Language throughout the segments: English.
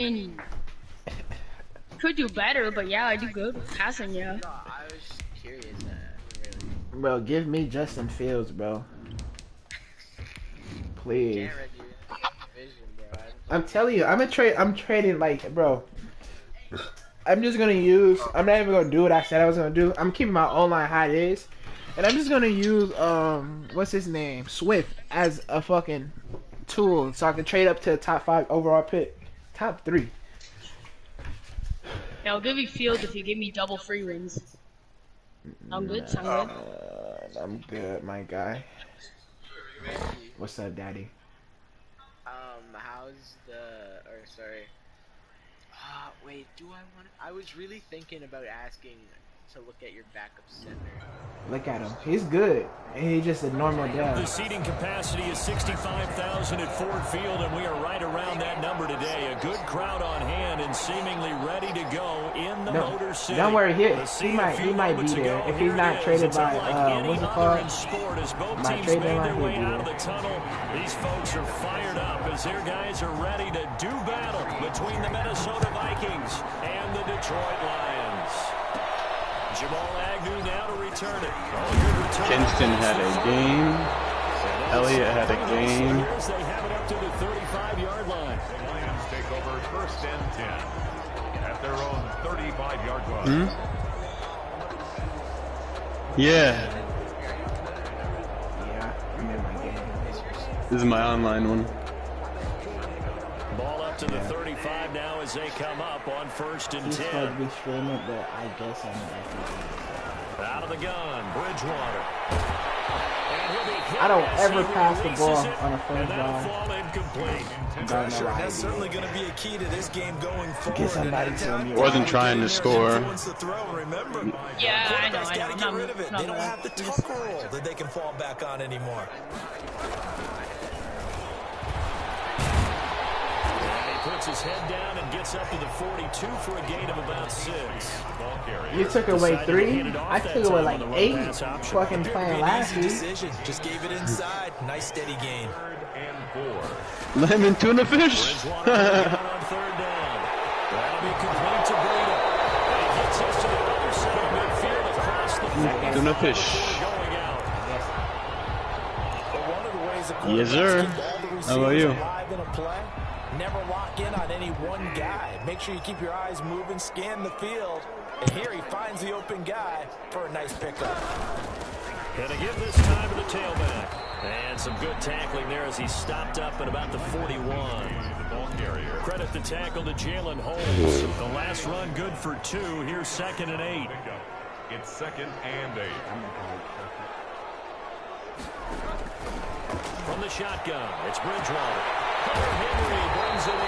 mean, could do better, but yeah, I do good with passing, yeah. No, I was just curious. Really. Bro, give me Justin Fields, bro. Please. Can't read your vision, bro. I'm telling you, I'm trading like, bro. I'm just gonna use. I'm not even gonna do what I said I was gonna do. I'm keeping my online how it is, and I'm just gonna use what's his name, Swift, as a fucking tool, so I can trade up to the top 5 overall pick, top 3. Yeah, I'll give you Fields if you give me double free wins. Sound good? Sound good? I'm good, my guy. What's up, daddy? How's the? Or sorry. Wait. Do I want? I was really thinking about asking to look at your backup center. Look at him. He's good. He's just a normal dad. The seating capacity is 65,000 at Ford Field, and we are right around that number today. A good crowd on hand and seemingly ready to go in the Motor City. Don't worry, he might be there. If he's not traded by, what's it called? My trade deadline, he'll be there. These folks are fired up as their guys are ready to do battle between the Minnesota Vikings and the Detroit Lions. Jamal Agnew now to return it. Kinston had a game. Elliott had a game. They have it up to the 35-yard line. The Lions take over first and 10 at their own 35-yard line. Yeah. Yeah, I'm in my game. This is my online one. Ball up to the 35 now as they come up on first and 10. He's supposed to be streaming, but I guess I'm not. Out of the gun, Bridgewater. I don't ever pass the ball on a first drive. That's certainly going to be a key to this game going forward. Wasn't trying to score. Yeah, I know. They don't have the tuck roll that they can fall back on anymore. Puts his head down and gets up to the 42 for a gain of about 6. You took away 3? I took away like 8 fucking playing last week. Just gave it inside. Nice steady gain. Lemon tuna fish. On third down. That'll be complete to Breida. He gets us to the other side of midfield across the field. Tuna fish. Yes, sir. How about you? Never lock in on any one guy. Make sure you keep your eyes moving, scan the field. And here he finds the open guy for a nice pickup. Gonna give this time to the tailback. And some good tackling there as he stopped up at about the 41. Credit the tackle to Jalen Holmes. The last run good for 2. Here's 2nd and 8. It's 2nd and 8. From the shotgun, it's Bridgewater. Henry brings it in.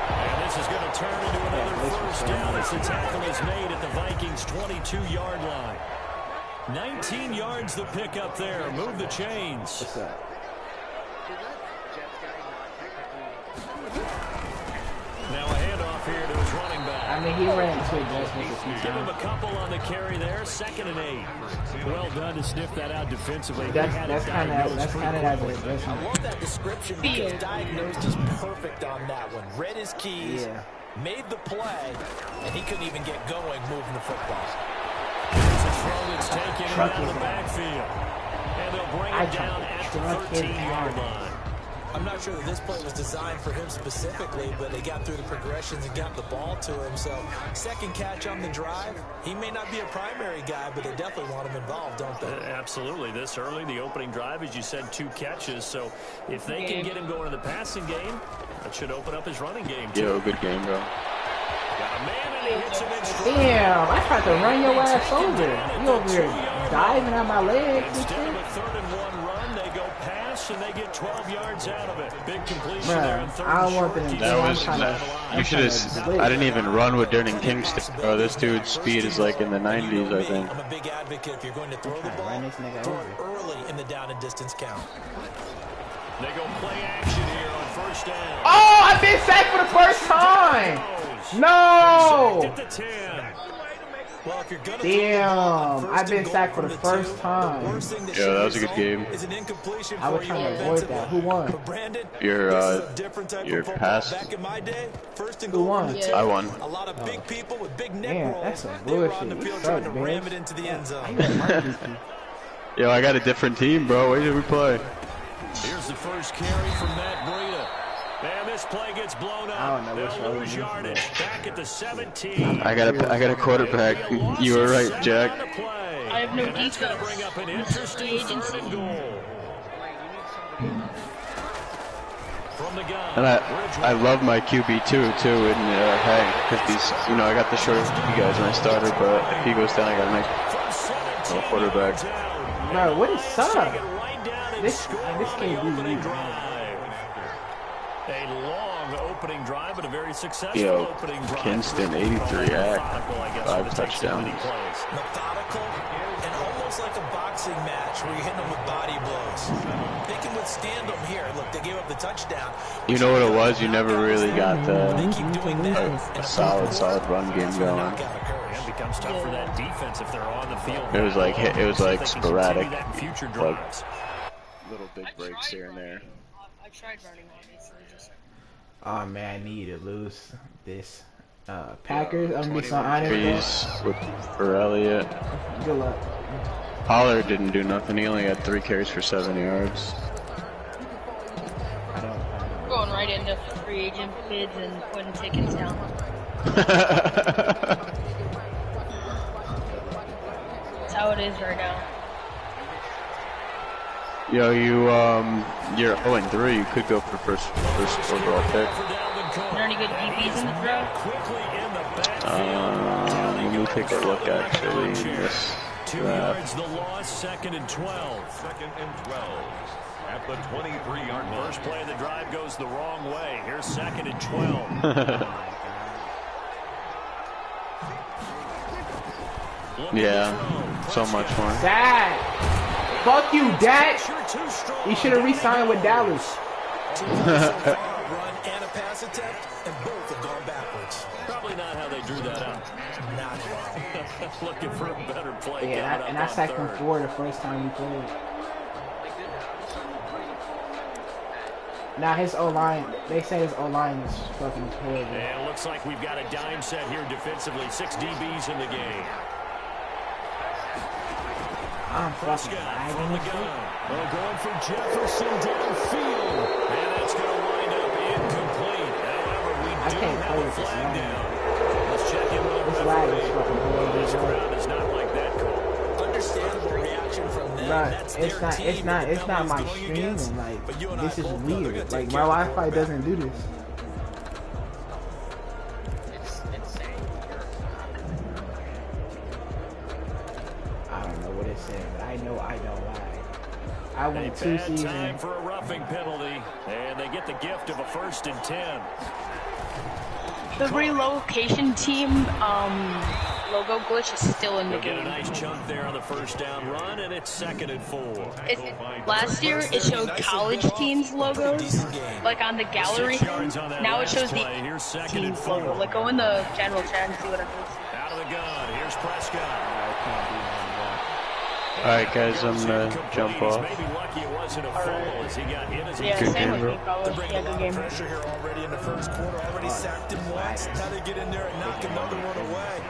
And this is going to turn into another first down as the tackle is made at the Vikings' 22-yard line. 19 yards the pick up there. Move the chains. What's up? Now a handoff here to his running back. I mean, he ran 2 adjustments. Give him a couple on the carry there. 2nd and 8. Well done to sniff that out defensively. That's kind of that adjustment. I love that description because diagnosed is perfect on that one. Read his keys, made the play, and he couldn't even get going moving the football. It's a throw that's taken out of the backfield. And they'll bring it down at the 13-yard line. I'm not sure that this play was designed for him specifically, but they got through the progressions and got the ball to him. So, second catch on the drive. He may not be a primary guy, but they definitely want him involved, don't they? Absolutely. This early, the opening drive, as you said, 2 catches. So, if they can get him going in the passing game, that should open up his running game, too. Yo, good game, bro. Got a man, and he hits him in stride. Damn, I tried to run your ass over. You over here diving at my legs. Instead of a 3rd-and-1 run, they go pass, and they get 12 yards out of it. Big completion there in 3rd I don't want them to you should have. I didn't even run with Durning Kingston, bro. This dude's speed is like in the 90s, I think. I'm a big advocate if you're going to throw the ball, throw it early in the down and distance count. They go play action here on 1st down. Oh, I've been sacked for the first time. No. At the 10. Well, if you're gonna Damn, I've been sacked for the first time. Yeah, that was a good game. I was trying to avoid that. Who won? Your pass. Who won? Yeah. I won. A lot of big people with big neck Damn, rolls. that's some They were bullshit. on the You field suck, trying to man. ram it into the end zone. Yo, I got a different team, bro. Where did we play? Here's the first carry from Matt Breida. And this play gets blown up. I don't know which They'll one lose it is, yardage. Back at the 17. I got a quarterback. You were right, Jack. I have no And that's going to defense. bring up an interesting third and goal. From the gun. And I love my QB too, and hey, because he's, I got the shortest of you guys when I started, but if he goes down, I got a nice little quarterback. Bro, what is up? This can't be me. A long opening drive, but a very successful Yo, opening drive. Kinston, 83 act, 5 touchdowns. Methodical and almost like a boxing match where you're hitting them with body blows. They can withstand them here. Look, they gave up the touchdown. You know what it was? You never really got They keep doing that. a solid run game going. It becomes tough for that defense if they're on the field. It was like sporadic, That in future like drives. little big breaks here and there. I tried running, obviously. Just... Oh man, I need to lose this. Packers, I'm gonna be so honest. For Elliott. Good luck. Pollard didn't do nothing. He only had 3 carries for 7 yards. I'm going right into free agent bids and putting tickets down. That's how it is right now. Yo, you're 0-3. You could go for first overall pick. Are there any good DBs in the draft? Let me take a look actually. This 2 yards the loss, 2nd and 12. 2nd and 12 at the 23-yard line. First play of the drive goes the wrong way. Here's 2nd and 12. Yeah, so much more. Dak! Fuck you, Dak! You should have re-signed with Dallas. Run and a pass attempt, and both have gone backwards. Probably not how they drew that up. Not at all. Looking for a better play. Yeah, and I sacked him 4 the first time we played. Now his O-line, they say his O-line is fucking horrible. And it looks like we've got a dime set here defensively. 6 DBs in the game. I'm fucking Prescott from the lagging. gun. Well, going for Jefferson downfield. And that's going to wind up incomplete. However, we do can't have play a with this flag lag. down. Let's check in with This the lag is referee. fucking horrible. This crowd does not like that call. Understandable reaction from them. Bruh, That's it's their not, team it's not, that it's not the my penalty's going stream, against. and like, But you and I this is both know they're weird. gonna Like, take my care of the Wi-Fi quarterback. doesn't do this. It's insane. I don't know what it said, but I know I don't lie. I A went 2 bad time seasons. for a roughing penalty. And they get the gift of a 1st and 10. The relocation team logo glitch is still in the They'll get a game. nice chunk there on the 1st down run, and it's 2nd and 4. Last year it showed college teams logos, like on the gallery. 6 yards on that Now it last shows play. the Here's 2nd and team's 4. logo. Like go in the general chat and see what it is. Out of the gun. Here's Prescott. Alright guys, I'm gonna jump off. Maybe lucky it wasn't a fumble as he got hit as Yeah, Good same game, with bro. me, probably. Bring Yeah, a good lot game. of pressure here already in the first quarter. Already sacked him once. Now they get in there and knock another one away.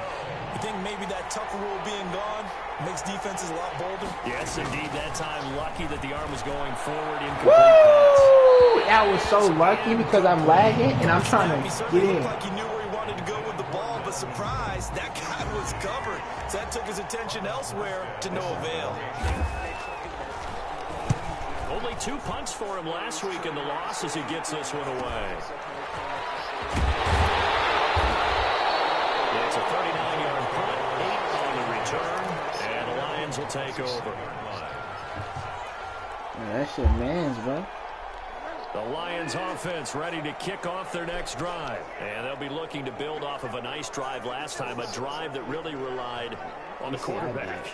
You think maybe that tougher rule being gone makes defenses a lot bolder? Yes, indeed. That time, lucky that the arm was going forward. Woo! Incomplete pass. That was so lucky because I'm lagging and I'm trying He to certainly get in. looked like he knew where he wanted to go with the ball, but surprise, that guy was covered. So that took his attention elsewhere to no avail. Only 2 punts for him last week in the loss as he gets this one away. It's a 39-yard punt, 8 on the return, and the Lions will take over. That shit man's, bro. The Lions offense ready to kick off their next drive. And they'll be looking to build off of a nice drive last time, a drive that really relied on the quarterback.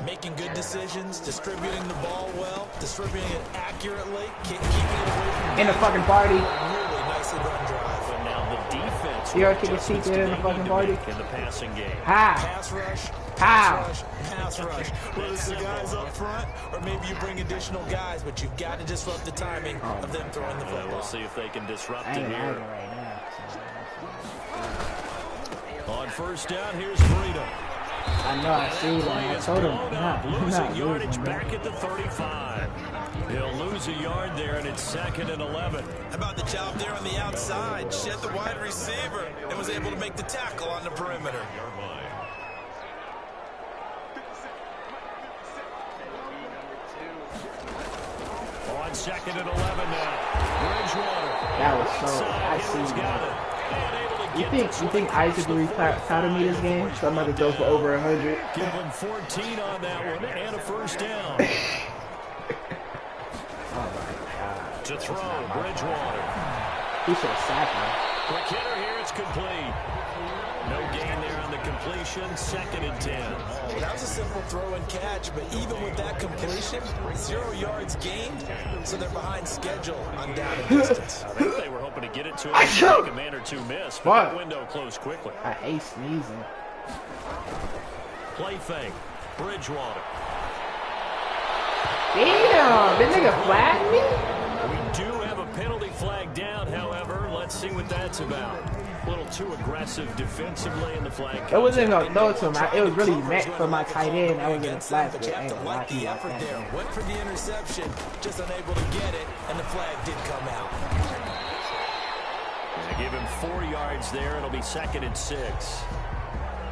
Making good decisions, distributing the ball well, distributing it accurately, keeping it away from In the fucking party. really nicely run drive. But now the defense That's You what gotta kick his teeth adjustments in do the they fucking need to party? make in the passing game. How? Pass rush, How? pass rush. Whether it's the guys up front or maybe you bring additional guys, but you've got to disrupt the timing of them throwing the football. We'll see if they can disrupt I it ain't here. having it right now. On first down, here's Freedom. I know, I see that. I told him, not Losing yardage losing, bro. back at the 35. He'll lose a yard there, and it's 2nd and 11. How about the job there on the outside? Shed the wide receiver and was able to make the tackle on the perimeter. On 2nd and 11 now. Bridgewater. That was so, I see that. You think Isaac will be proud of me this game? So I'm about to go for over 100. Give him 14 on that one and a first down. Oh my God. To throw, Bridgewater. He should have sacked me. Quick hitter here, it's complete. No gain there on the completion, 2nd and 10. Well, that was a simple throw and catch, but even with that completion, 0 yards gained, so they're behind schedule on down and distance. I think they were hoping to get it to him I and know. make a man or two miss, but What? that window closed quickly. I hate sneezing. Play fake, Bridgewater. Damn, that nigga flagged me? We do have a penalty flag down, however. Let's see what that's about. A little too aggressive defensively in the flag. It wasn't gonna throw it to him. It was really meant for my tight end. I was in the flag, But but you I have ain't to gonna lie like to you the like effort that. there. Went for the interception, just unable to get it, and the flag did come out. They give him 4 yards there. It'll be 2nd and 6.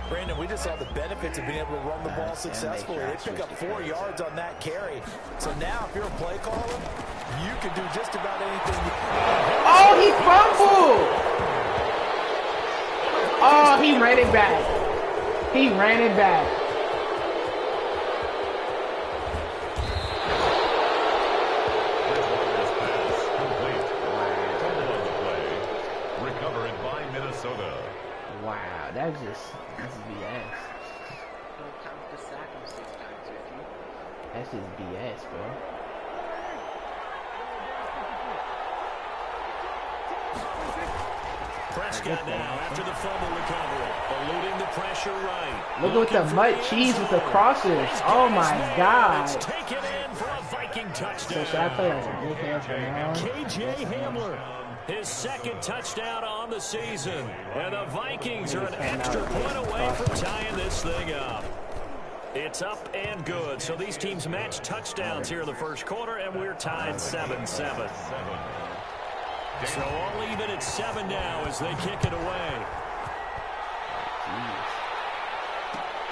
Brandon, we just saw the benefits of being able to run the ball successfully. They pick up 4 yards on that carry. So now, if you're a play caller, you can do just about anything. Oh, he fumbled! Oh, he ran it back. He ran it back. Bridgewater's pass complete. Fumble on the play. Recovered by Minnesota. Wow, that's BS. Don't count the sack him 6 times, Ricky. That's just BS, bro. Prescott now after the fumble recovery. Eluding the pressure right. Look at the mud cheese with the crosses. Oh my God. Let's take it in for a Viking touchdown. So should I play as a dickhead for now? KJ Hamler, his 2nd touchdown on the season. And the Vikings are an extra point away from tying this thing up. It's up and good. So these teams match touchdowns here in the first quarter, and we're tied 7-7. So all even at 7 now as they kick it away.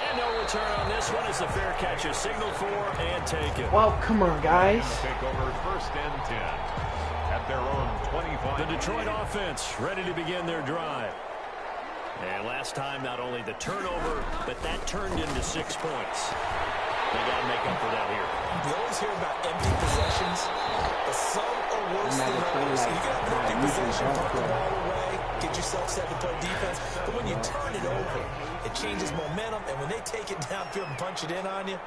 And no return on this one as the fair catch is signaled for and taken. Well, come on, guys. Take over 1st and 10 at their own 25. The Detroit offense ready to begin their drive. And last time, not only the turnover, but that turned into 6 points. They got to make up for that here. We always hear about empty possessions, but some are worse than others. You can have an empty possession, put the ball away, get yourself set to play defense, but when you turn it over, it changes momentum, and when they take it downfield and punch it in on you,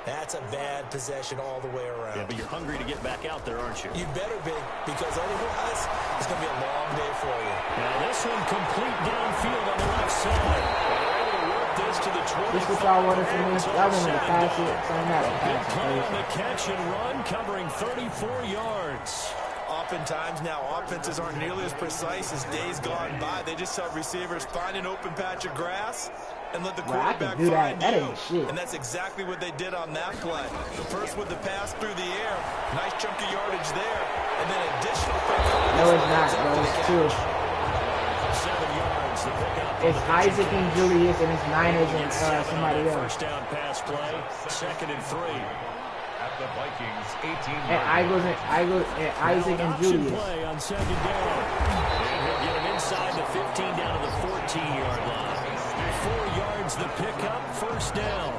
that's a bad possession all the way around. Yeah, but you're hungry to get back out there, aren't you? You better be, because otherwise, it's going to be a long day for you. Now this one complete downfield on the left side. They're able to work this to the 20. This is what y'all wanted from me. Y'all wanted to pass it, so I'm not a Big pass play on it. the catch and run, covering 34 yards. Oftentimes now, offenses aren't nearly as precise as days gone by. They just have receivers find an open patch of grass and let the Bro, I quarterback can do that. find That you. ain't shit. And that's exactly what they did on that play. First with the pass through the air, nice chunk of yardage there, and then additional. No, it's not, bro. It's 2. 7 yards, the pickup. It's Isaac and Julius, and it's Niners and somebody else. First down pass play, 2nd and 3. At the Vikings 18. And Isaac and Option Julius. play on 2nd down. And he'll get him inside the 15 down to the 14-yard line. 4 yards the pickup, first down.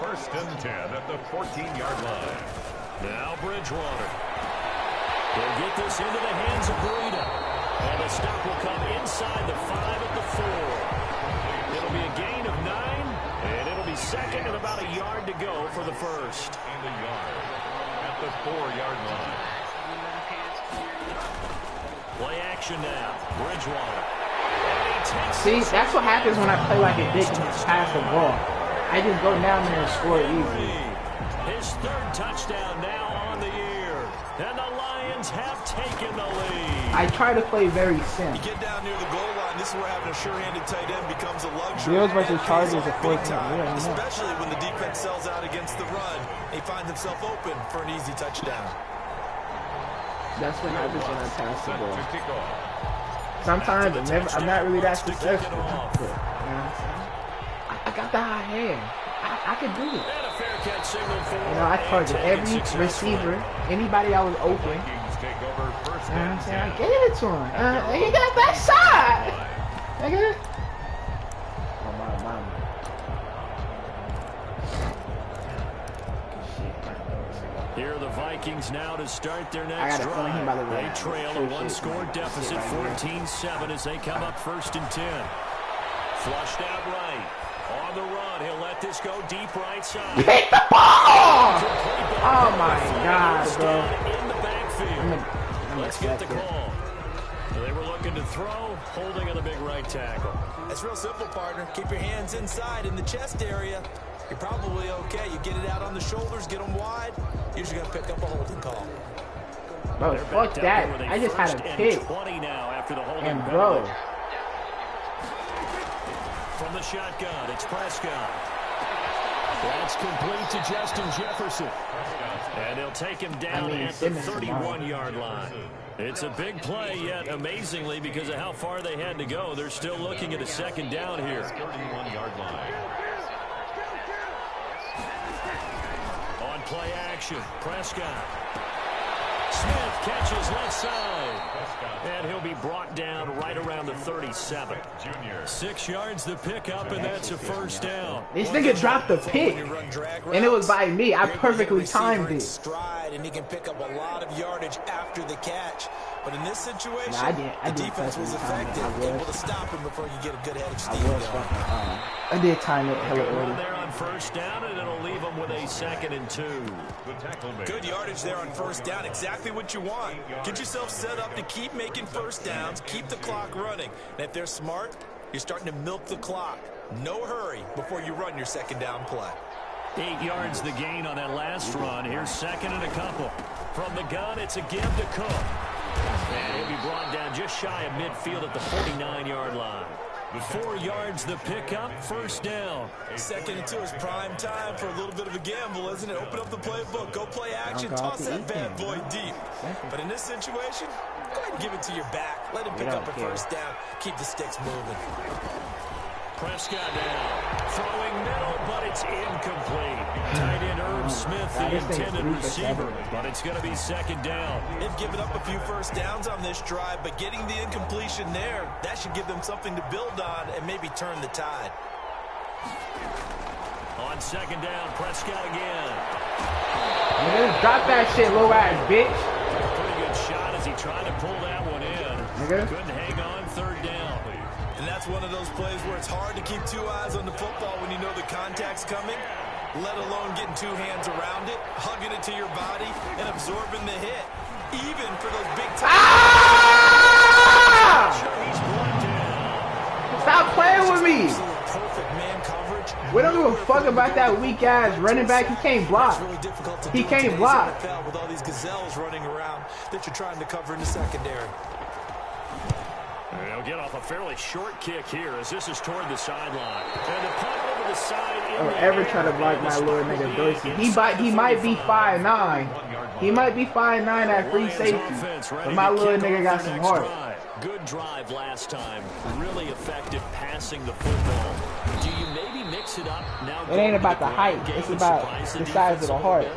1st and 10 at the 14-yard line. Now Bridgewater. He'll get this into the hands of Burita. And the stop will come inside the 5 at the 4. It'll be a gain of 9, and it'll be 2nd and about a yard to go for the first. And a yard at the 4-yard line. Play action now. Bridgewater. And he takes See, that's what happens when I play like a dick and just pass the ball. I just go down there and score easy. His third touchdown now on the year. And the Lions have taken the lead. I try to play very simple. You get down near the goal line, this is where having a sure-handed tight end becomes a luxury. Bills versus Chargers are big 14. time, especially when the defense sells out against the run. He finds himself open for an easy touchdown. That's what happens when I pass the ball. Sometimes I'm not really that successful. You know what I'm saying? I got the high hand. I could do it. And a fair catch signal for You know, I target every receiver, anybody I was open. Take over first You know what I'm and saying? I 10. gave it to him. He got that shot. Nigga. Oh, my mama. Here are the Vikings now to start their I next got a feeling he about to drive. They run. trail a one-score deficit, 14-7 as they come up 1st and 10. Flushed out right. On the run, he'll let this go deep right side. Hit the ball! Oh my God, bro. In the backfield. Let's get the call. They were looking to throw, holding on the big right tackle. That's real simple, partner. Keep your hands inside in the chest area. You're probably okay. You get it out on the shoulders, get them wide. You're just going to pick up a holding call. Bro, fuck that. I just had a pick. 20 now after the holding And bro. From the shotgun, it's Prescott. That's complete to Justin Jefferson. And he'll take him down at the 31-yard line. It's a big play, yet amazingly, because of how far they had to go, they're still looking at a second down here. 31-yard line. On play action, Prescott. Smith catches left side. And he'll be brought down right around the 37. 6 yards the pickup, and that's a first down. This nigga dropped the pick, and it was by me. I perfectly timed it. Stride, and he can pick up a lot of yardage after the catch. But in this situation, I the defense was effective, able to stop him before you get a good head of steam going. I did time it hella early. There on first down, and it'll leave them with a 2nd and 2. Good yardage there on first down, exactly what you want. Get yourself set up to keep making first downs, keep the clock running. And if they're smart, you're starting to milk the clock. No hurry before you run your second down play. 8 yards the gain on that last run. Here's 2nd and a couple. From the gun, it's a give to Cook. And he'll be brought down just shy of midfield at the 49-yard line. 4 yards the pickup, first down. 2nd and 2 is prime time for a little bit of a gamble, isn't it? Open up the playbook, go play action, toss that bad boy deep. But in this situation, go ahead and give it to your back. Let him pick up a first down. Keep the sticks moving. Prescott down. Throwing middle, but it's incomplete. Tight end Herb Smith, the intended receiver. But it's going to be 2nd down. They've given up a few first downs on this drive, but getting the incompletion there, that should give them something to build on and maybe turn the tide. On 2nd down, Prescott again. Drop that shit, low ass bitch. Pretty good shot as he tried to pull that one in. Couldn't hang on, 3rd down. And that's one of those plays where it's hard to keep 2 eyes on the football when you know the contact's coming, let alone getting 2 hands around it, hugging it to your body, and absorbing the hit. Even for those big time. Stop playing with me. Perfect man coverage. We don't give a fuck about that weak ass running back. He can't block. He can't block. With all these gazelles running around that you're trying to cover in the secondary. They'll get off a fairly short kick here as this is toward the sideline. And the punt over the side. Don't ever try to block my little nigga Dorsey. He might be 5'9". He might be 5'9" at free safety. But my little nigga got some heart. Good drive last time. Really effective passing the football. Do you maybe mix it up now? It ain't about the height. It's about the size of the heart.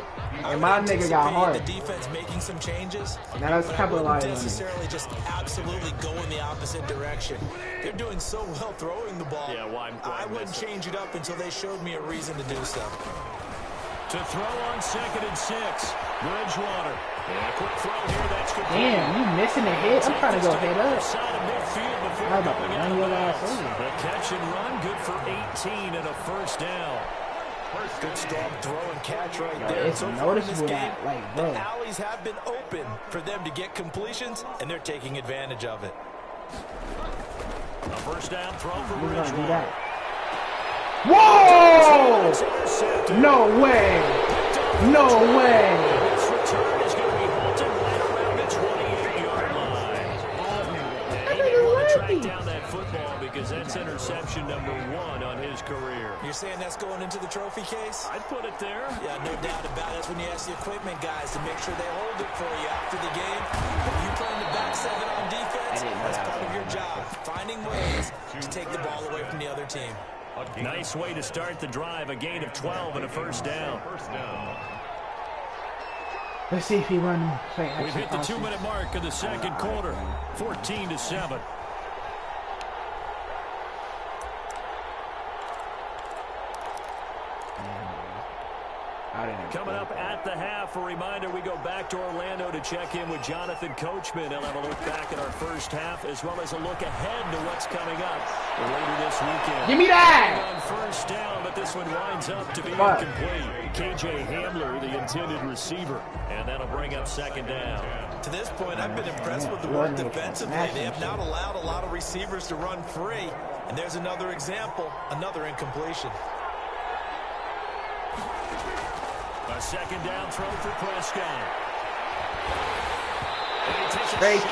And my nigga got heart. The defense making some changes. Now let's capitalize on it. Necessarily just absolutely go in the opposite direction. They're doing so well throwing the ball. Yeah, why I wouldn't change it up until they showed me a reason to do so. To throw on 2nd and 6. Bridgewater. And a quick throw here. That's good. Damn, you missing a hit? I'm trying to go head up. Side of midfield before I was about to run your ass over. The catch and run, good for 18 and a first down. Good strong throw and catch right there. It's So far in this noticeable game, that, like, bro. the alleys have been open for them to get completions, and they're taking advantage of it. A first down throw for We're gonna do Bridgewater. that. Whoa! No way! No way! This return is going to be halted right around the 28-yard line. He may want to track down that football because that's interception number 1 on his career. You're saying that's going into the trophy case? I'd put it there. Yeah, no doubt about it. That's when you ask the equipment guys to make sure they hold it for you after the game. If you playing the back 7 on defense, that's part of your job. Finding ways to take the ball away from the other team. Nice way to start the drive. A gain of 12 and a first down. Let's see if he run. We've hit the 2-minute mark of the second quarter. 14-7. Coming up at the half, a reminder, we go back to Orlando to check in with Jonathan Coachman. He'll have a look back at our first half as well as a look ahead to what's coming up later this weekend. Give me that! On first down, but this one winds up to be incomplete. KJ Hamler, the intended receiver, and that'll bring up second down. To this point, I've been impressed with the work defensively. They have not allowed a lot of receivers to run free. And there's another example, another incompletion. A second down throw for Prescott. Straight.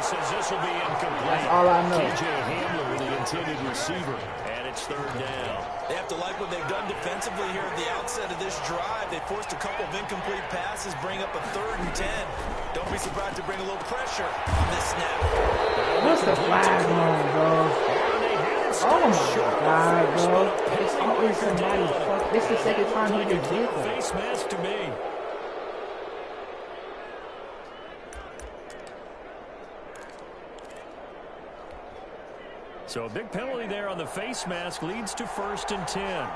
Says this will be incomplete. That's all I know. KJ Hamler, the intended receiver, and it's third down. They have to like what they've done defensively here at the outset of this drive. They forced a couple of incomplete passes, bring up a 3rd and 10. Don't be surprised to bring a little pressure on this snap. What's the flag on, bro? Oh my God, bro. It's always somebody fuck. This is the second time he just did that. Face mask to me. So a big penalty there on the face mask leads to 1st and 10.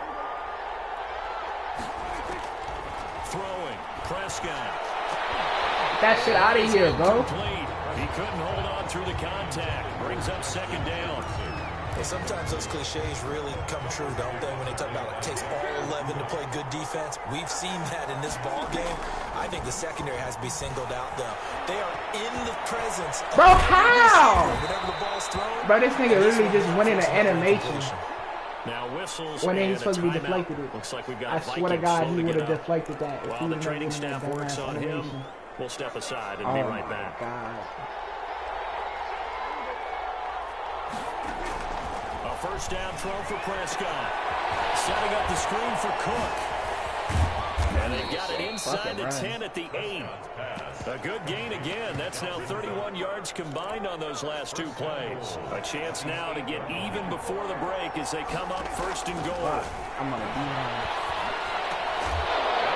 Throwing. Prescott. Get that shit out of here, bro. He couldn't hold on through the contact. Brings up second down. Well, sometimes those cliches really come true, don't they? When they talk about it takes all 11 to play good defense. We've seen that in this ball game. I think the secondary has to be singled out, though. They are in the presence of Bro, how? whenever the ball's thrown. Bro, this nigga literally just went in an animation. Now whistles When and he's supposed to be timeout. deflected it. Looks like we've got I swear to God, he would have deflected that. If While he the was training not in that staff works dumbass on him, animation. we'll step aside and Oh be right my back. God. A first down throw for Prescott. Setting up the screen for Cook. And they got it inside the 10 at the 8. A good gain again. That's now 31 yards combined on those last 2 plays. A chance now to get even before the break as they come up 1st and goal. I'm gonna be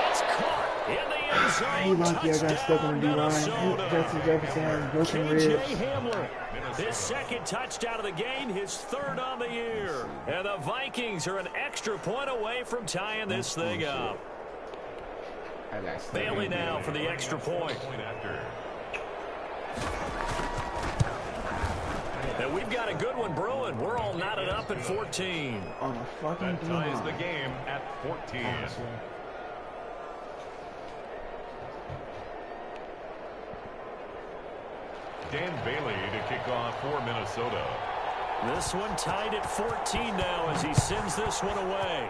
It's caught in the end zone. He lucky I got stuck on the Touchdown, D-line. Minnesota. Justin Jefferson has broken KJ ribs. Hamler, his 2nd touchdown of the game, his 3rd on the year. And the Vikings are an extra point away from tying this thing up. Bailey now for the extra point. And we've got a good one brewing. We're all knotted up at 14. On a fucking That ties the D-line. game at 14. Dan Bailey to kick off for Minnesota. This one tied at 14 now as he sends this one away.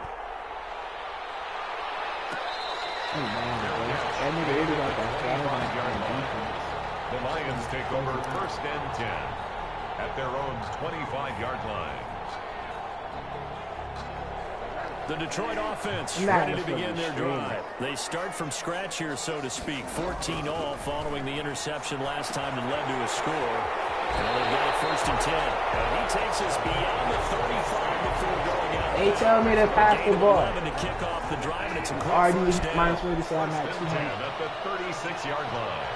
Oh, man, bro. That nigga really got that flag on defense. The Lions take over 1st and 10 at their own 25-yard line. The Detroit offense Nah, ready to it's begin their fucking drive. They start from scratch here, so to speak. 14-all following the interception last time that led to a score. And they've got it 1st and 10. And he takes us beyond the 35 before going out. They tell me to pass the ball. 11 to kick off the drive, and it's a quick RD first down. minus 40, so I'm at 200. At the 36-yard line.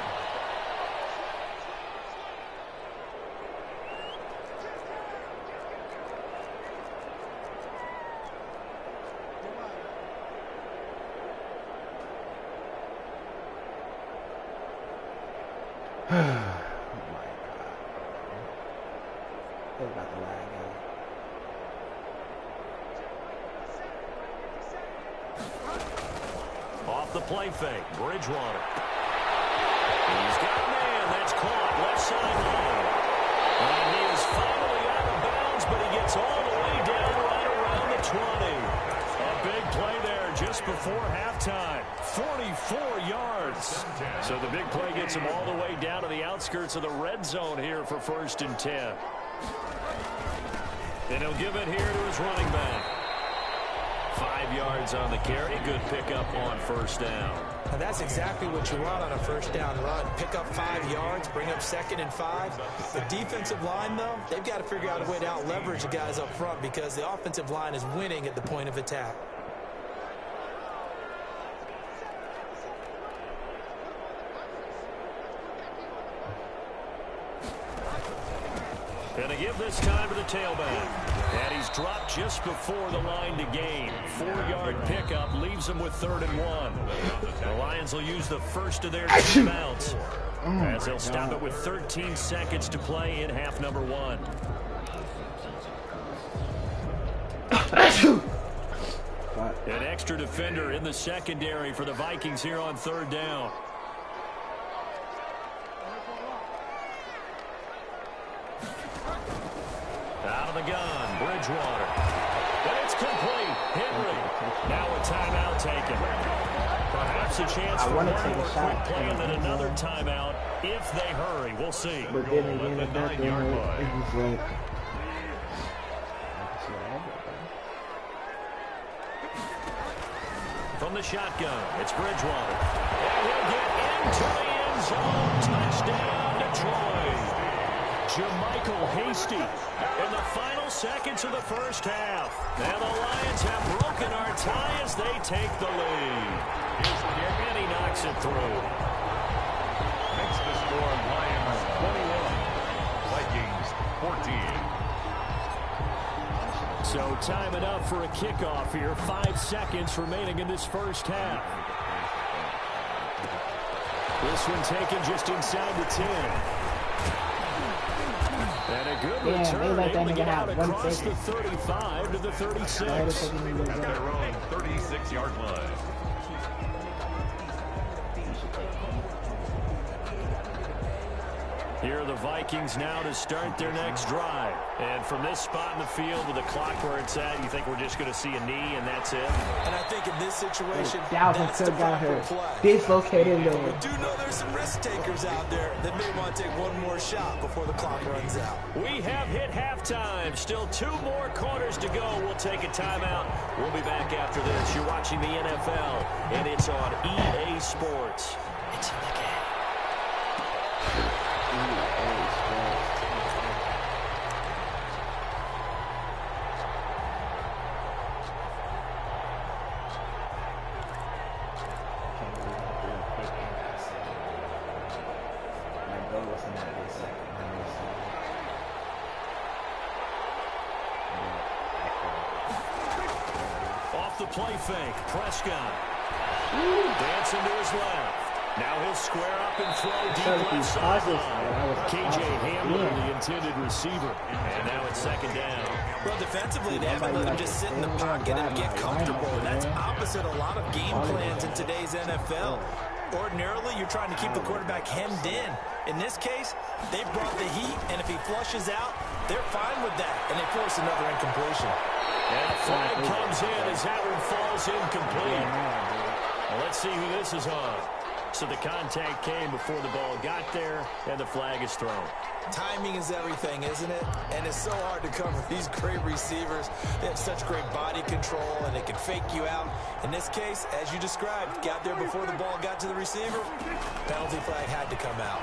Oh my God. They're about to lag out. play fake. Bridgewater. He's got a man. That's caught. Left sideline. And he is finally out of bounds, but he gets all the way down right around the 20. A big play there just before halftime. 44 yards. So the big play gets him all the way down to the outskirts of the red zone here for 1st and 10. And he'll give it here to his running back. 5 yards on the carry. Good pickup on 1st down. And that's exactly what you want on a 1st down run. Pick up 5 yards, bring up 2nd and 5. The defensive line, though, they've got to figure out a way to out-leverage the guys up front because the offensive line is winning at the point of attack. And to give this time to the tailback. And he's dropped just before the line to gain. 4-yard pickup leaves him with 3rd and 1. The Lions will use the first of their timeouts as they'll stop it with 13 seconds to play in half number 1. An extra defender in the secondary for the Vikings here on 3rd down. Out of the gun, Bridgewater. And it's complete. Henry. Now a timeout taken. Perhaps a chance for one more quick play and then another timeout if they hurry. We'll see. But then again, at that point, it was like... From the shotgun, it's Bridgewater. And he'll get into the end zone. Touchdown, Detroit. Jermichael Hasty in the final seconds of the 1st half. And the Lions have broken our tie as they take the lead. And he knocks it through. Makes the score Lions 21, Vikings 14. So time it up for a kickoff here. 5 seconds remaining in this 1st half. This one taken just inside the 10. And a good return, able to get out across the 35 to the 36. At their own 36-yard line. Here are the Vikings now to start their next drive. And from this spot in the field with the clock where it's at, you think we're just going to see a knee and that's it? And I think in this situation, Dalvin that's the Cook got her play. dislocated We there. do know there's some risk takers out there that may want to take one more shot before the clock runs out. We have hit halftime. Still 2 more quarters to go. We'll take a timeout. We'll be back after this. You're watching the NFL, and it's on EA Sports. It's in the game. Off the play fake, Prescott. Dancing to his left. Now he'll square up and throw deep left sideline. KJ Hamler, the intended receiver. And now it's 2nd down. Well, defensively, they haven't let him just sit in the pocket and get comfortable. That's opposite a lot of game plans in today's NFL. Ordinarily, you're trying to keep the quarterback hemmed in. In this case, they brought the heat, and if he flushes out, they're fine with that, and they force another incompletion. And a flag comes in as that one falls incomplete. Well, let's see who this is on. So the contact came before the ball got there, and the flag is thrown. Timing is everything, isn't it? And it's so hard to cover these great receivers. They have such great body control, and they can fake you out. In this case, as you described, got there before the ball got to the receiver. Penalty flag had to come out.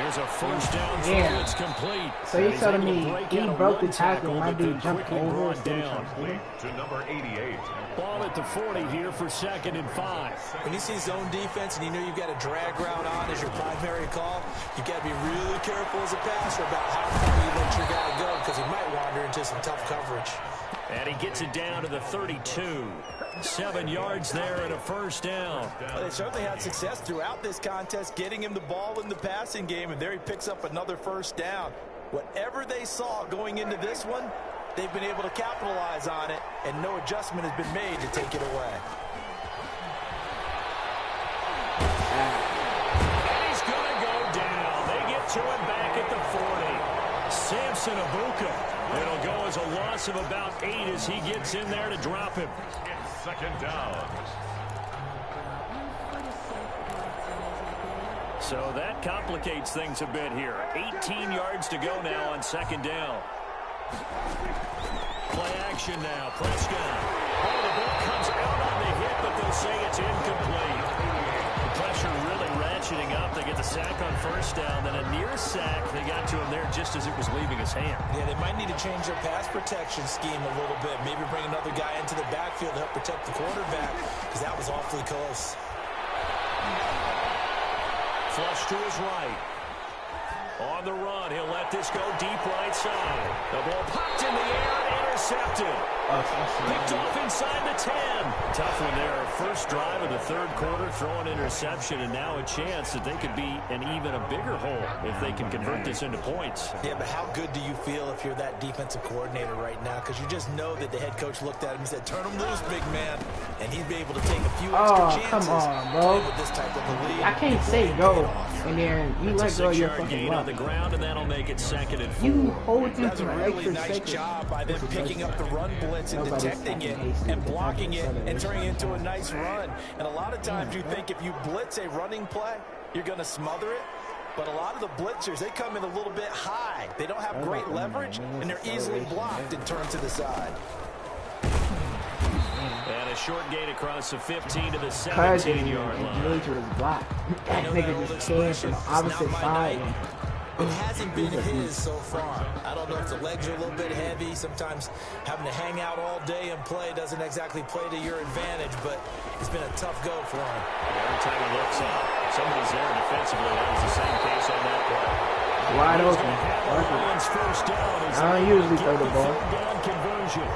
Here's a 1st down throw. Yeah. It's complete. So you're telling me he broke the tackle, tackle, my but then dude jumped quickly over brought instead of down. jumping. To number 88. Ball at the 40 here for 2nd and 5. When you see zone defense and you know you've got a drag route on as your primary call, you've got to be really careful as a passer about how far you let your guy go because he might wander into some tough coverage. And he gets it down to the 32. 7 yards there and a 1st down. Well, they certainly had success throughout this contest, getting him the ball in the passing game, and there he picks up another 1st down. Whatever they saw going into this one, they've been able to capitalize on it, and no adjustment has been made to take it away. Jackson Abuka. It'll go as a loss of about 8 as he gets in there to drop him. It's second down. So that complicates things a bit here. 18 yards to go now on second down. Play action now. Prescott. Oh, the ball comes out on the hit, but they'll say it's incomplete. The pressure really ratcheting up. They get the sack on first down, then a near sack. They got to him there just as it was leaving his hand. Yeah, they might need to change their pass protection scheme a little bit. Maybe bring another guy into the backfield to help protect the quarterback, because that was awfully close. Flush to his right. On the run, he'll let this go deep right side. The ball popped in the air and intercepted. Picked off inside the 10. Tough one there. First drive of the third quarter, throw an interception, and now a chance that they could be in even a bigger hole if they can convert this into points. Yeah, but how good do you feel if you're that defensive coordinator right now? Because you just know that the head coach looked at him and said, turn him loose, big man. And he'd be able to take a few extra chances. Come on, bro. With this type of a lead. I can't say go, and then you let go of your fucking gain on the ground, and that'll make it 2nd and 4. You hold him That's to a an really extra nice second. job by them picking up the run blitz and detecting it and blocking it and turning it into a nice run. And a lot of times you think if you blitz a running play, you're going to smother it. But a lot of the blitzers, they come in a little bit high. They don't have great leverage, and they're easily blocked and turned to the side. And a short gain across the 15 to the 17-yard line. That nigga just came from the opposite side. It hasn't been his so far. I don't know if the legs are a little bit heavy. Sometimes having to hang out all day and play doesn't exactly play to your advantage, but it's been a tough go for him. Every time he looks up, somebody's there defensively. That was the same case on that play. Wide open. I don't usually throw the ball. Third down conversion.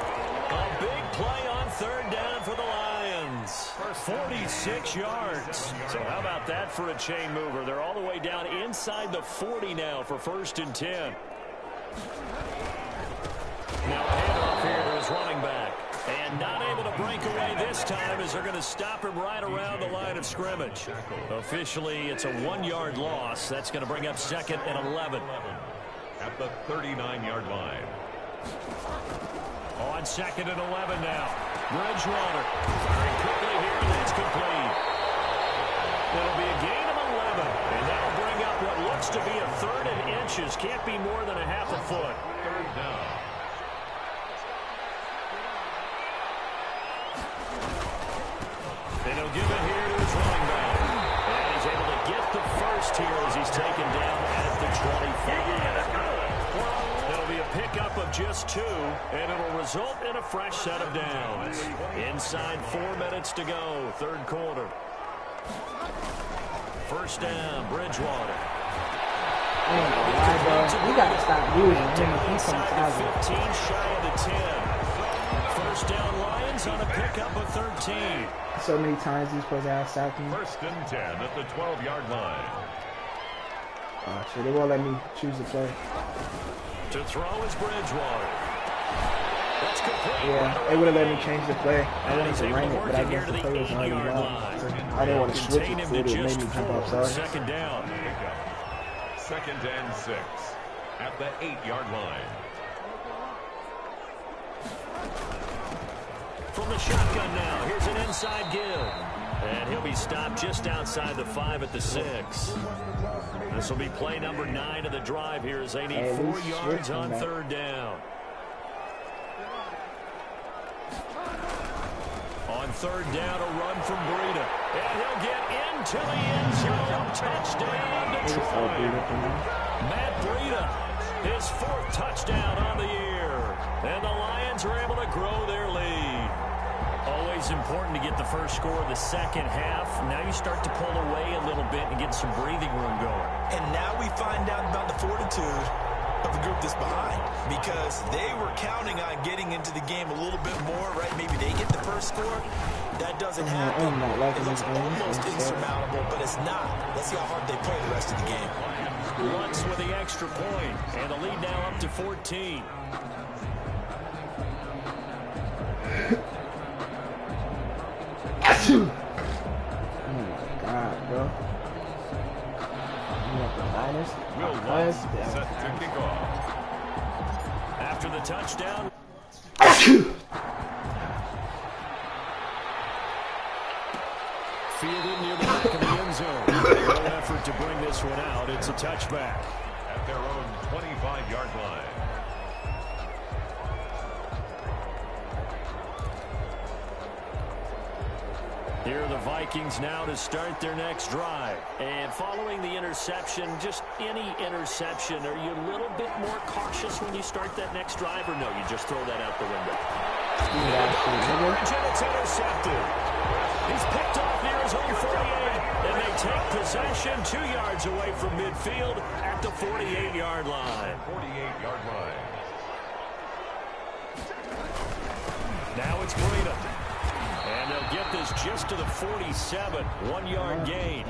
A big play on third down for the Lions. 46 yards. So how about that for a chain mover? They're all the way down inside the 40 now for 1st and 10. Now a handoff here to his running back. And not able to break away this time as they're going to stop him right around the line of scrimmage. Officially, it's a 1-yard loss. That's going to bring up 2nd and 11. At the 39-yard line. On 2nd and 11 now. Bridgewater firing quickly here, and that's complete. It'll be a gain of 11, and that'll bring up what looks to be a 3rd and inches. Can't be more than a half a foot. 3rd down. And he'll give it here to his running back. And he's able to get the first here as he's taken down at the 25. It'll be a pickup of just 2, and it'll result in a fresh set of downs. Inside 4 minutes to go, third quarter. First down, Bridgewater. You gotta stop using him. He's from 15 shy of the 10. First down, Lions on a pickup of 13. So many times he's supposed to have sacked him. 1st and 10 at the 12-yard line. So they won't let me choose the play. To throw is Bridgewater. That's complete. Yeah, they would have let me change the play. I wanted to run it, but I guess the play was already wrong. So I didn't want to switch it, so it made me jump off. Sorry. 2nd down. 2nd and 6 at the 8-yard line. From the shotgun now, here's an inside give. And he'll be stopped just outside the 5 at the 6. This will be play number 9 of the drive here as they need 4 yards on third down. On third down, a run from Breida. And he'll get into the end zone. Touchdown, Detroit. Matt Breida, his 4th touchdown on the year. And the Lions are able to grow their lead. Always important to get the first score of the second half. Now you start to pull away a little bit and get some breathing room going. And now we find out about the fortitude of the group that's behind, because they were counting on getting into the game a little bit more, right? Maybe they get the first score. That doesn't happen. It looks almost insurmountable, but it's not. Let's see how hard they play the rest of the game. Lutz with the extra point, and the lead now up to 14. Oh my God, bro. You want the Niners? Will Lutz set to kick off. After the touchdown. Fielded near the back of the end zone. No effort to bring this one out. It's a touchback. At their own 25-yard line. Here are the Vikings now to start their next drive. And following the interception, just any interception, are you a little bit more cautious when you start that next drive, or no, you just throw that out the window? It's intercepted. He's picked off near his own 48, and they take possession 2 yards away from midfield at the 48-yard line. 48-yard line. Now it's Breida. And they'll get this just to the 47, 1-yard gain.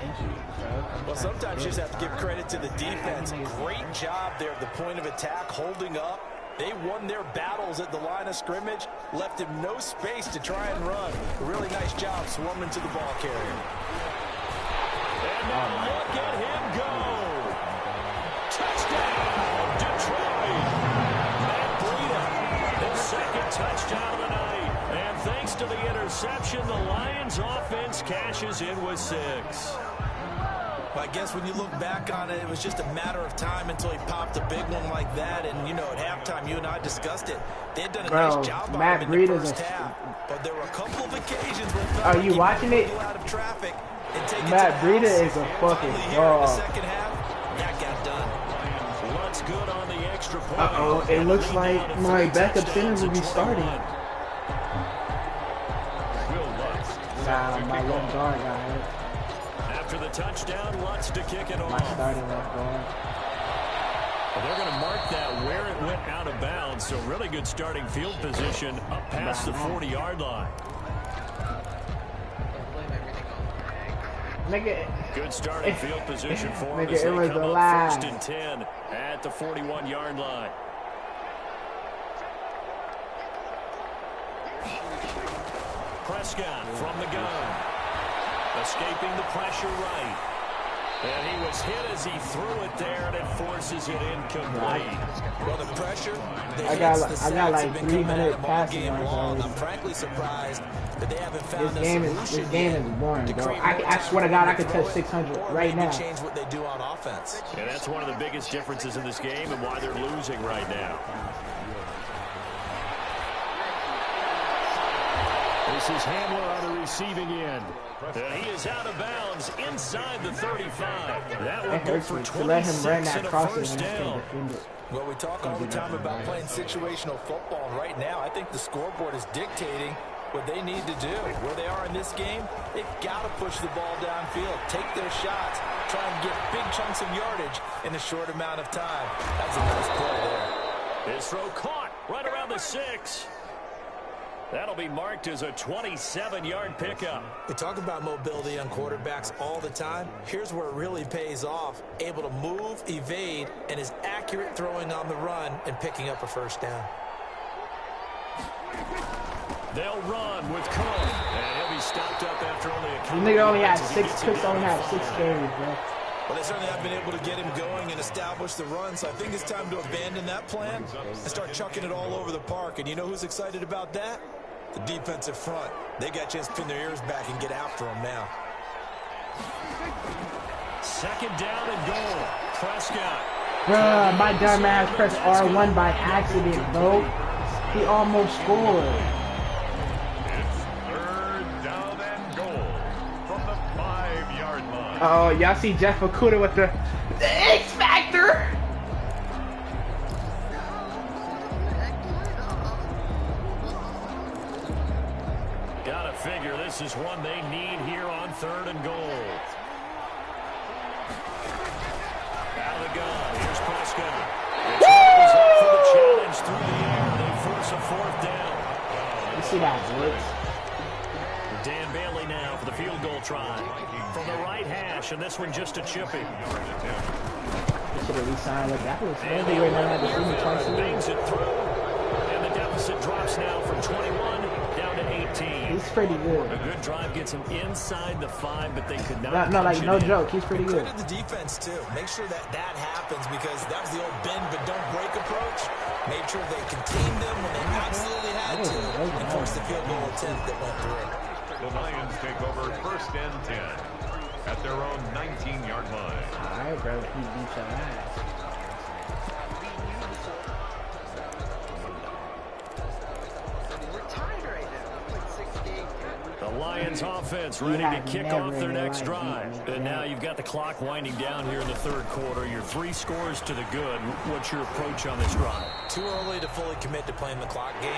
Well, sometimes you just have to give credit to the defense. Great job there at the point of attack, holding up. They won their battles at the line of scrimmage, left him no space to try and run. A really nice job swarming to the ball carrier. And now look at him go. Touchdown, Detroit. Matt Breida, his second touchdown of the night. And thanks to the interception, the Lions offense cashes in with 6. I guess when you look back on it, it was just a matter of time until he popped a big one like that. And, you know, at halftime, you and I discussed it. They had done a nice job on him in the first half. But there were a couple of occasions where are you watching it? out of traffic and take Matt Breida is a fucking dog. Second half, that got done. Looks good on the extra point. Uh-oh, it looks like my backup center will be starting. Nah, my left guard got hurt. After the touchdown, Lutz to kick it off. My starting left guard. Well, they're going to mark that where it went out of bounds. So really good starting field position up past the 40-yard line. Good starting field position for them as they come up 1st and 10 at the 41-yard line. Prescott from the gun. Escaping the pressure right. And he was hit as he threw it there, and it forces it incomplete. Well, the pressure, I got like 300 passing yards already. I'm frankly surprised that they haven't found this game is boring, bro. I swear to God, I could touch 600 right now. Change what they do on offense. And that's one of the biggest differences in this game and why they're losing right now. This is Handler on the receiving end. And he is out of bounds inside the 35. That one good for 26 and a first down. Well, we talk all the time about playing situational football. And right now, I think the scoreboard is dictating what they need to do. Where they are in this game, they've got to push the ball downfield, take their shots, try and get big chunks of yardage in a short amount of time. That's a nice play there. His throw caught right around the 6. That'll be marked as a 27-yard pickup. We talk about mobility on quarterbacks all the time. Here's where it really pays off. Able to move, evade, and is accurate throwing on the run and picking up a first down. They'll run with Cohen. And he'll be stopped up after only a couple. Nigga only had 6 carries, bro. Well, they certainly have been able to get him going and establish the run, so I think it's time to abandon that plan and start chucking it all over the park. And you know who's excited about that? The defensive front. They got a chance to pin their ears back and get after him now. 2nd down and goal. Prescott. Bruh, my dumb ass pressed R1 by accident, bro. He almost scored. It's 3rd down and goal from the 5-yard line. Oh, y'all see Jeff Okuda with the X Factor. Gotta figure this is one they need here on 3rd and goal. Out of the gun. Here's Prescott. The target is up for the challenge through the air. They force a 4th down. You see that blitz? Dan Bailey now for the field goal try. From the right hash, and this one just a chippy. He should have re-signed with that. Maybe right now had to see me twice a Bangs it through. And the deficit drops now from 21 down to 18. He's pretty good. A good drive gets him inside the 5, but they could not. No, like no joke. He's pretty good. Credit the defense too. Make sure that happens because that was the old bend but don't break approach. Made sure they contained them when they absolutely had to, and forced the field goal attempt that went through. The Lions take over 1st and 10 at their own 19-yard line. All right, bro. He beat your ass. The Lions offense ready to kick off their next drive. And now you've got the clock winding down here in the 3rd quarter. You're 3 scores to the good. What's your approach on this drive? Too early to fully commit to playing the clock game.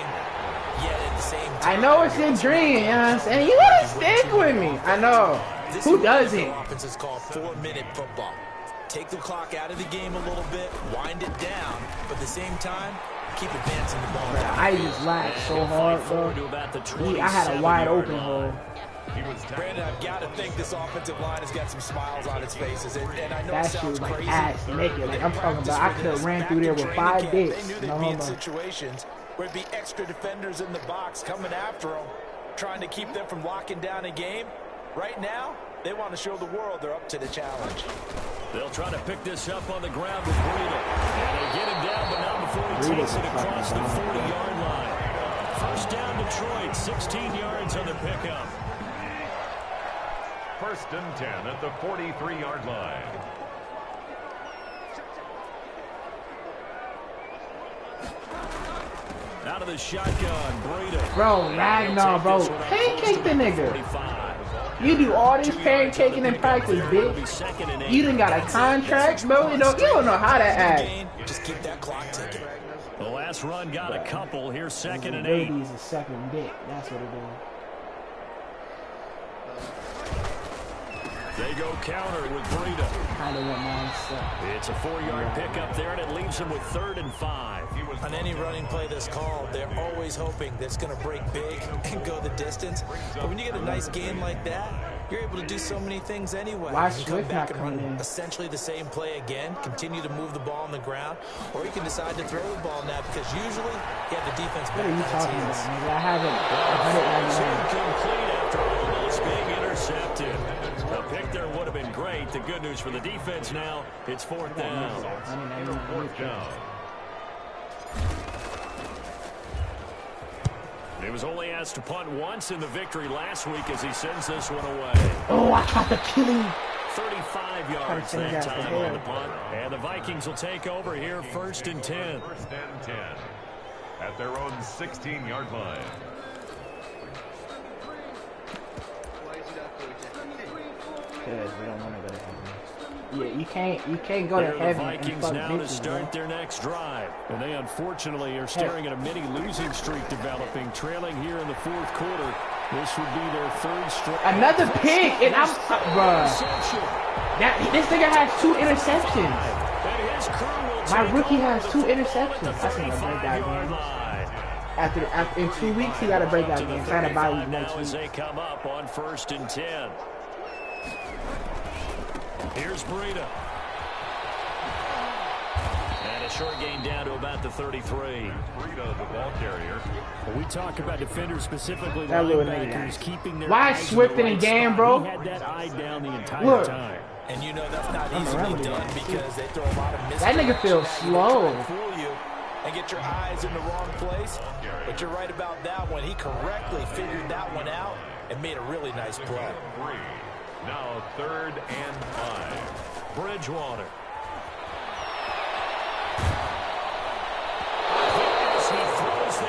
Yet at the same time, I know it's your dream, you know what I'm saying? You gotta stick with me. I know. Who doesn't? The offense is called 4-minute football. Take the clock out of the game a little bit, wind it down, but at the same time, keep advancing the ball. I just laughed so hard, bro. I had a wide open hole. Brandon, I've got to think this offensive line has got some smiles on its faces, and I know That it shit sounds was like crazy. ass naked. Like I'm talking about, I could have ran through there with 5 dicks. They knew they'd be in situations where it'd be extra defenders in the box coming after them, trying to keep them from locking down a game. Right now, they want to show the world they're up to the challenge. They'll try to pick this up on the ground with Breida. And they get him down, but not before he takes it across the 40-yard line. 1st down Detroit, 16 yards on the pickup. 1st and 10 at the 43-yard line. Out of the shotgun, Breida. Bro, Ragnar, bro. Pancake the nigga. You do all this pancaking in practice, bitch. You done got a contract, bro. You don't know how to act. Just keep that clock ticking. The last run got a couple. Here's 2nd and 8. Baby's a second dick. That's what it is. They go counter with Breida. Kind of what mine said. It's a 4-yard pickup there, and it leaves them with 3rd and 5. On any running play that's called, they're always hoping that it's going to break big and go the distance. But when you get a nice game like that, you're able to do so many things anyway. Why you can come back and run in? essentially the same play again, continue to move the ball on the ground, or you can decide to throw the ball now because usually you have the defense back What are you on its talking heels. about, nigga? I haven't. Incomplete after almost being intercepted. A pick there would have been great. The good news for the defense now, it's 4th down. 4th down. He was only asked to punt once in the victory last week as he sends this one away. Oh, I tried to kill him. 35 yards that time on the punt. And the Vikings will take over here 1st and 10. 1st and 10 at their own 16-yard line. Because we don't want to go to heaven. Yeah, you can't go to heaven. The Vikings now to start their next drive. And they unfortunately are staring at a mini losing streak developing, trailing here in the 4th quarter. This would be their 3rd straight. Another pick, and I'm, bruh. This nigga has 2 interceptions. My rookie has 2 interceptions. That's gonna break that game. After in 2 weeks, he gotta break that game. Try to buy week next week. As they come up on 1st and 10. Here's Breida. And a short gain down to about the 33. Breida, the ball carrier. When we talk about defenders, specifically that linebackers, keeping their why eyes Swift in the game, bro? He had that eye down the entire time. And you know that's not easily done because they throw a lot of mistakes. That nigga feels slow. Fool you and get your eyes in the wrong place. But you're right about that one. He correctly figured that one out and made a really nice play. Now 3rd and 5. Bridgewater.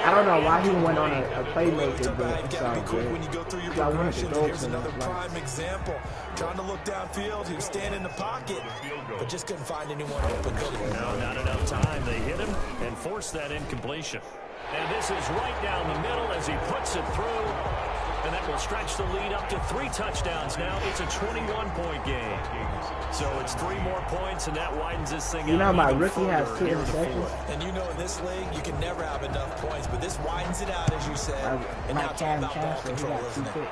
I don't know why he went on a playmaker, but it's all good. When you go through your I wanted to progression, go here's to another him. prime example. Trying to look downfield, he was standing in the pocket, but just couldn't find anyone open. No, not enough time. They hit him and forced that incompletion. And this is right down the middle as he puts it through. And that will stretch the lead up to 3 touchdowns now. It's a 21-point game. So it's 3 more points, and that widens this thing out. You know my rookie has 2 interceptions. And you know in this league, you can never have enough points, but this widens it out, as you said. And now talk about ball control, isn't it?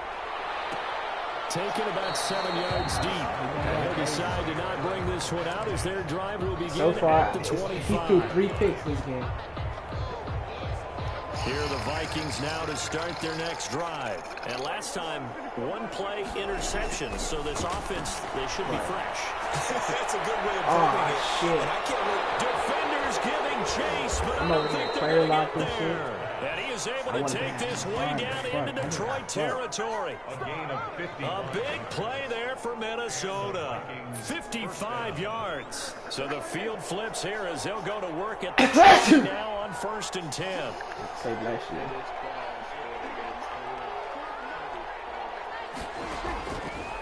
Taken about 7 yards deep. And they'll decide to not bring this one out as their drive will begin So far, at the 25. he threw 3 picks this game. Here are the Vikings now to start their next drive. And last time, 1-play interception. So this offense, they should be fresh. That's a good way of putting it. Shit. And I can't wait. Defenders is giving chase, but I I'm don't over think here they're player going to lock get and shit. there. And he is able to take this way down into Detroit territory. A gain of 50. A big play there for Minnesota. 55 yards. So the field flips here as they'll go to work at the 20 now on 1st and 10. Say bless you.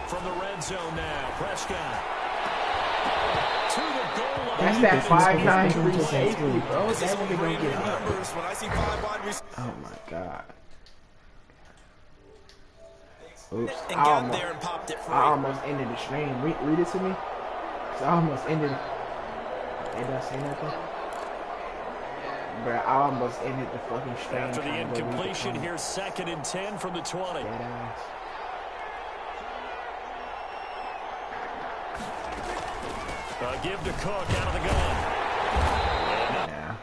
From the red zone now, Prescott. To the goal line. That's that 5'9" free safety, bro. That's what they're going to get out. When I see 5 wide receivers. Oh my god. Oops. And got there and popped it free. I almost ended the stream. Read it to me. So I almost ended it. It doesn't say nothing. Bro, I almost ended the fucking stream. After the incompletion, here's 2nd and 10 from the 20. Give to Cook out of the gun. Yeah.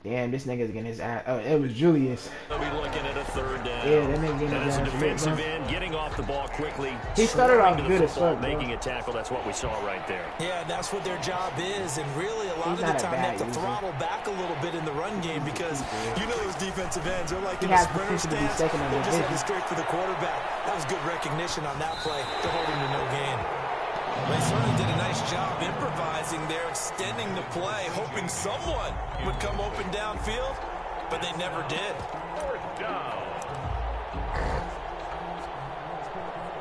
Damn, this nigga's getting his ass. Oh, it was Julius. They'll be looking at a 3rd down. Yeah, that nigga getting and his as a ass. defensive end, getting off the ball quickly. He started off soaring to good the as football, fuck, bro. making a tackle. That's what we saw right there. Yeah, that's what their job is, and really a lot of the time they have to throttle back a little bit in the run game because you know those defensive ends are like in a sprinter stance. They're just heading straight for the quarterback. That was good recognition on that play to hold him to no gain. They certainly did a nice job improvising there, extending the play, hoping someone would come open downfield, but they never did. 4th down.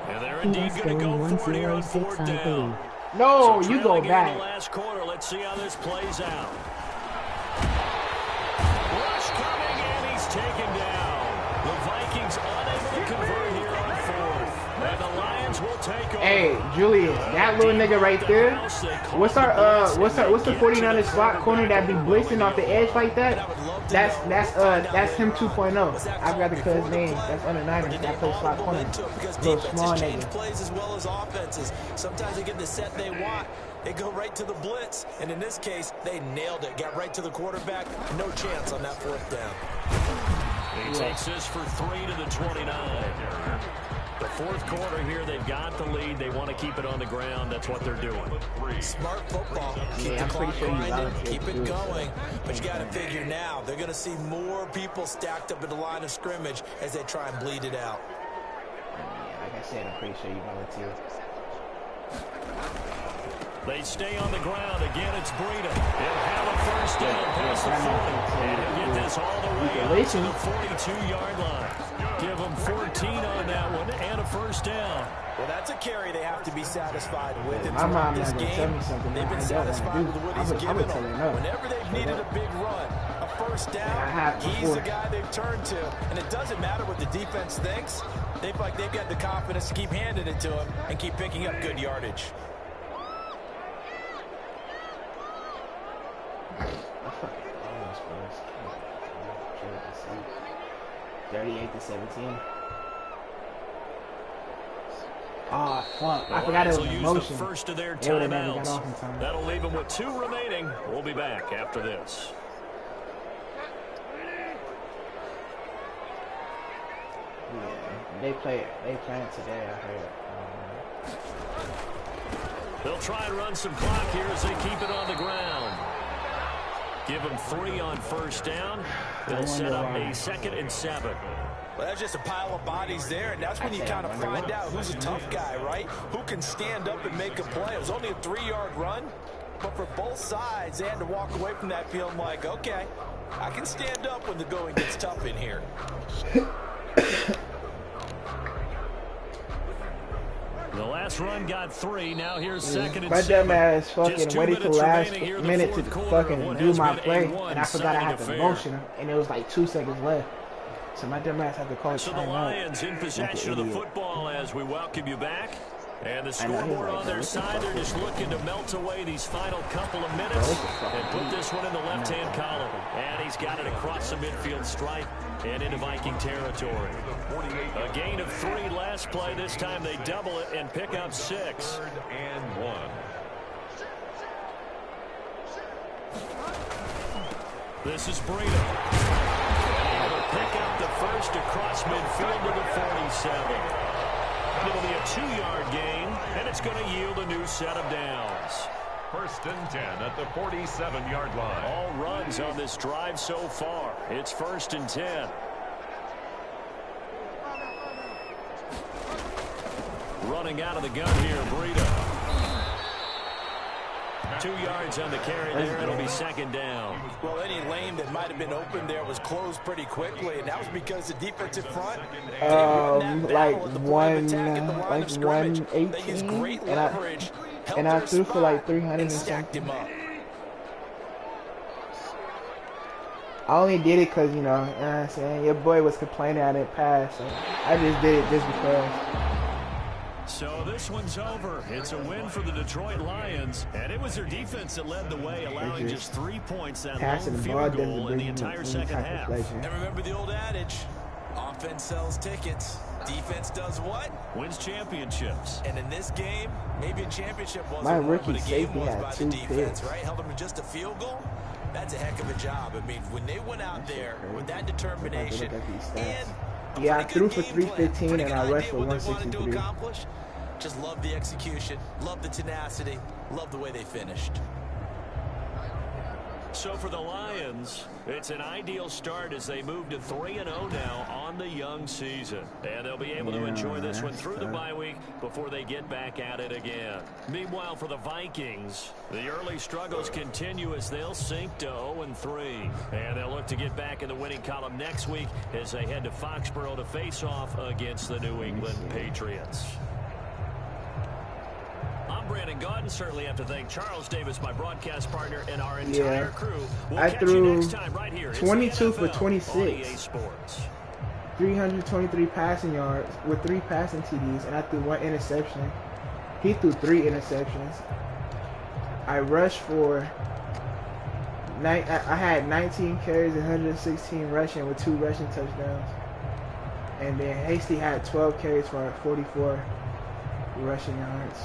And they're indeed going to go for it here on 4th down. No, So you go trailing back. in the last quarter. Let's see how this plays out. Rush coming, and he's taken down. The Vikings unable to convert here on 4th. And the Lions will take over. Hey, Julius, that little nigga right there. What's the 49ers slot corner that be blitzing off the edge like that? That's him 2.0. I forgot the cuz name. That's under Niners. That plays slot corner. Little small nigga. Plays as well as offenses. Sometimes they get the set they want. They go right to the blitz, and in this case, they nailed it. Got right to the quarterback. No chance on that 4th down. He takes this for 3 to the 29. The 4th quarter here, they've got the lead. They want to keep it on the ground. That's what they're doing. Smart football. Keep the clock grinding, keep it going. But you got to figure now, they're going to see more people stacked up at the line of scrimmage as they try and bleed it out. Yeah, like I said, I'm pretty sure you volunteered. They stay on the ground. Again, it's Breida. He'll have a 1st down past the 40. And he'll get this all the way up to the 42-yard line. Give them 14 on that one and a 1st down. Well, that's a carry they have to be satisfied with. My mom not gonna tell me something They've been satisfied with what he's given them. Whenever they've needed a big run, a 1st down, he's the guy they've turned to. And it doesn't matter what the defense thinks. They've got the confidence to keep handing it to him and keep picking up good yardage. 38-17. Oh, fuck. I forgot it was a motion. The 1st of their They would've never got timeouts. off in time. That'll leave them with 2 remaining. We'll be back after this. Yeah, they playing today, I heard. They'll try and run some clock here as they keep it on the ground. Give them 3 on 1st down. They'll set up a 2nd and 7. Well, that's just a pile of bodies there, and that's when you kind of find out who's a tough guy, right? Who can stand up and make a play. It was only a 3-yard run, but for both sides, they had to walk away from that feeling like, okay, I can stand up when the going gets tough in here. The last run got 3. Now here's 2nd and My 7. dumb ass fucking waited till the last here, minute to fucking do my play, been a and I forgot I had one-sided the affair. motion, and it was like 2 seconds left. So my dumb ass had to call So the timeout. Lions in possession of the football as we welcome you back. And the scoreboard on their side, they're just looking to melt away these final couple of minutes and put this one in the left-hand column. And he's got it across the midfield stripe and into Viking territory. A gain of 3 last play. This time they double it and pick up 6. 3rd and 1. This is Breida. Pick up the 1st across midfield to the 47. It'll be a 2-yard gain, and it's going to yield a new set of downs. first and 10 at the 47-yard line. All runs on this drive so far. It's first and 10. Running out of the gun here, Breida. 2 yards on the carry there. It'll be second down. Well, any lane that might have been open there was closed pretty quickly, and that was because the defensive front like 118, and I threw for like 300 and something. I only did it because, you know what I'm saying, your boy was complaining I didn't pass, so I just did it just because. So this one's over. It's a win for the Detroit Lions, and it was their defense that led the way, allowing just 3 points, that lone field goal in the entire second half. And remember the old adage, offense sells tickets, defense does what? Wins championships. And in this game, maybe a championship wasn't My won, rookie but a game safety was had by the 2 defense, picks. right? Held them to just a field goal. That's a heck of a job. I mean, when they went out there with that determination and I threw for 315 and I rushed for 163. Just love the execution, love the tenacity, love the way they finished. So for the Lions, it's an ideal start as they move to 3-0 now on the young season. And they'll be able to enjoy this one through the bye week before they get back at it again. Meanwhile, for the Vikings, the early struggles continue as they'll sink to 0-3. And they'll look to get back in the winning column next week as they head to Foxborough to face off against the New England Patriots. I'm Brandon Gaudin. Certainly have to thank Charles Davis, my broadcast partner, and our entire crew. We'll I catch threw you next time right here. 22 for NFL 26. 323 passing yards with 3 passing TDs, and I threw 1 interception. He threw 3 interceptions. I rushed for I had 19 carries and 116 rushing with 2 rushing touchdowns. And then Hasty had 12 carries for 44 rushing yards.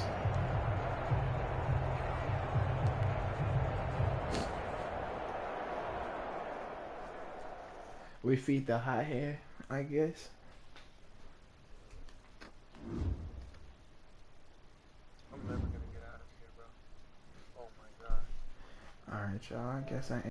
We feed the hot hair, I guess. I'm never gonna get out of here, bro. Oh my god. Alright, y'all. I guess I